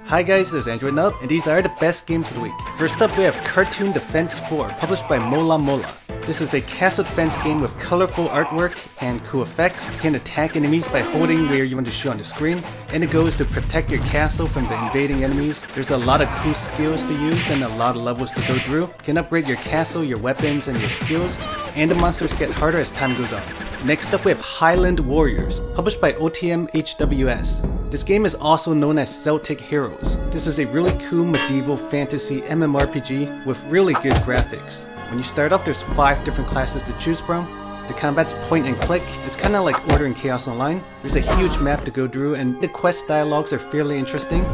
Hi guys, this is AndroidNub, and these are the best games of the week. First up we have Cartoon Defense 4, published by MolaMola. This is a castle defense game with colorful artwork and cool effects. You can attack enemies by holding where you want to shoot on the screen, and the goal is to protect your castle from the invading enemies. There's a lot of cool skills to use and a lot of levels to go through. You can upgrade your castle, your weapons, and your skills, and the monsters get harder as time goes on. Next up we have Highland Warriors, published by OTM HWS. This game is also known as Celtic Heroes. This is a really cool medieval fantasy MMORPG with really good graphics. When you start off, there's 5 different classes to choose from. The combat's point and click. It's kinda like Order and Chaos Online. There's a huge map to go through and the quest dialogues are fairly interesting.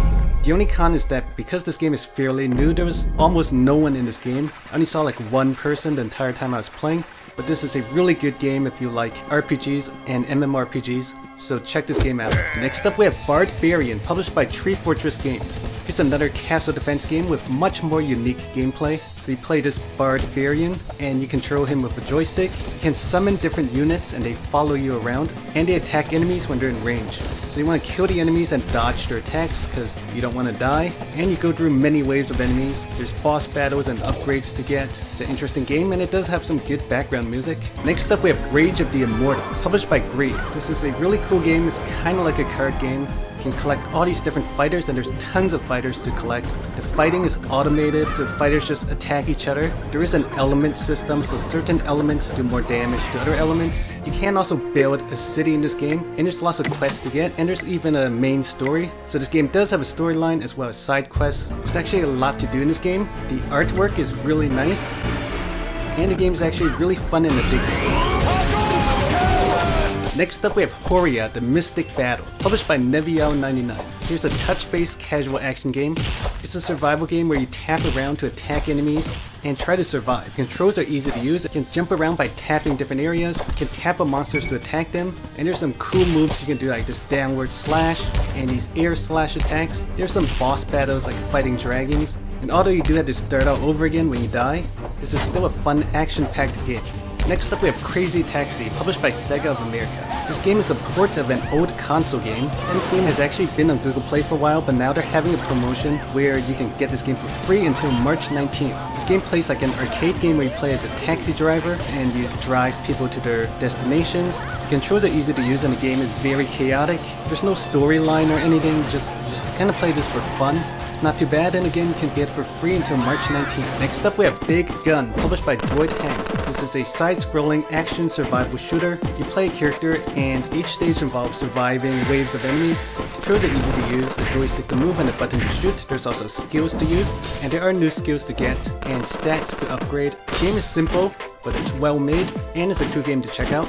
The only con is that because this game is fairly new, there was almost no one in this game. I only saw like one person the entire time I was playing. But this is a really good game if you like RPGs and MMORPGs, so check this game out. Next up we have Bardbarian, published by TreeFortress games. Here's another castle defense game with much more unique gameplay. So you play this Bardbarian and you control him with a joystick. You can summon different units and they follow you around, and they attack enemies when they're in range. So you want to kill the enemies and dodge their attacks because you don't want to die. And you go through many waves of enemies. There's boss battles and upgrades to get. It's an interesting game and it does have some good background music. Next up we have Rage of the Immortals, published by GREE. This is a really cool game. It's kind of like a card game. You can collect all these different fighters and there's tons of fighters to collect. The fighting is automated, so the fighters just attack each other. There is an element system, so certain elements do more damage to other elements. You can also build a city in this game, and there's lots of quests to get, and there's even a main story. So this game does have a storyline as well as side quests. There's actually a lot to do in this game. The artwork is really nice, and the game is actually really fun and addictive. Next up we have Horia, the Mysthic Battle, published by Neviao99. Here's a touch-based casual action game. It's a survival game where you tap around to attack enemies and try to survive. Controls are easy to use. You can jump around by tapping different areas. You can tap on monsters to attack them. And there's some cool moves you can do, like this downward slash and these air slash attacks. There's some boss battles like fighting dragons. And although you do have to start out over again when you die, this is still a fun action-packed game. Next up we have Crazy Taxi, published by SEGA of America. This game is a port of an old console game, and this game has actually been on Google Play for a while, but now they're having a promotion where you can get this game for free until March 19th. This game plays like an arcade game where you play as a taxi driver and you drive people to their destinations. The controls are easy to use and the game is very chaotic. There's no storyline or anything, just kind of play this for fun. Not too bad, and again you can get for free until March 19th. Next up we have Big Gun, published by DroidHen. This is a side-scrolling action survival shooter. You play a character and each stage involves surviving waves of enemies. Controls are easy to use, the joystick to move and the button to shoot. There's also skills to use, and there are new skills to get and stats to upgrade. The game is simple, but it's well made, and it's a cool game to check out.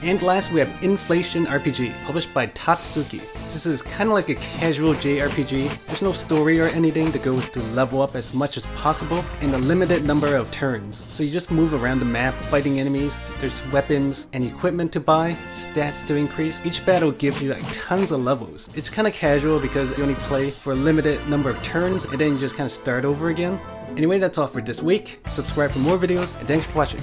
And last we have Inflation RPG, published by Tatsuki. This is kind of like a casual JRPG. There's no story or anything. The goal is to level up as much as possible in a limited number of turns. So you just move around the map fighting enemies. There's weapons and equipment to buy, stats to increase. Each battle gives you like tons of levels. It's kind of casual because you only play for a limited number of turns and then you just kind of start over again. Anyway, that's all for this week. Subscribe for more videos and thanks for watching.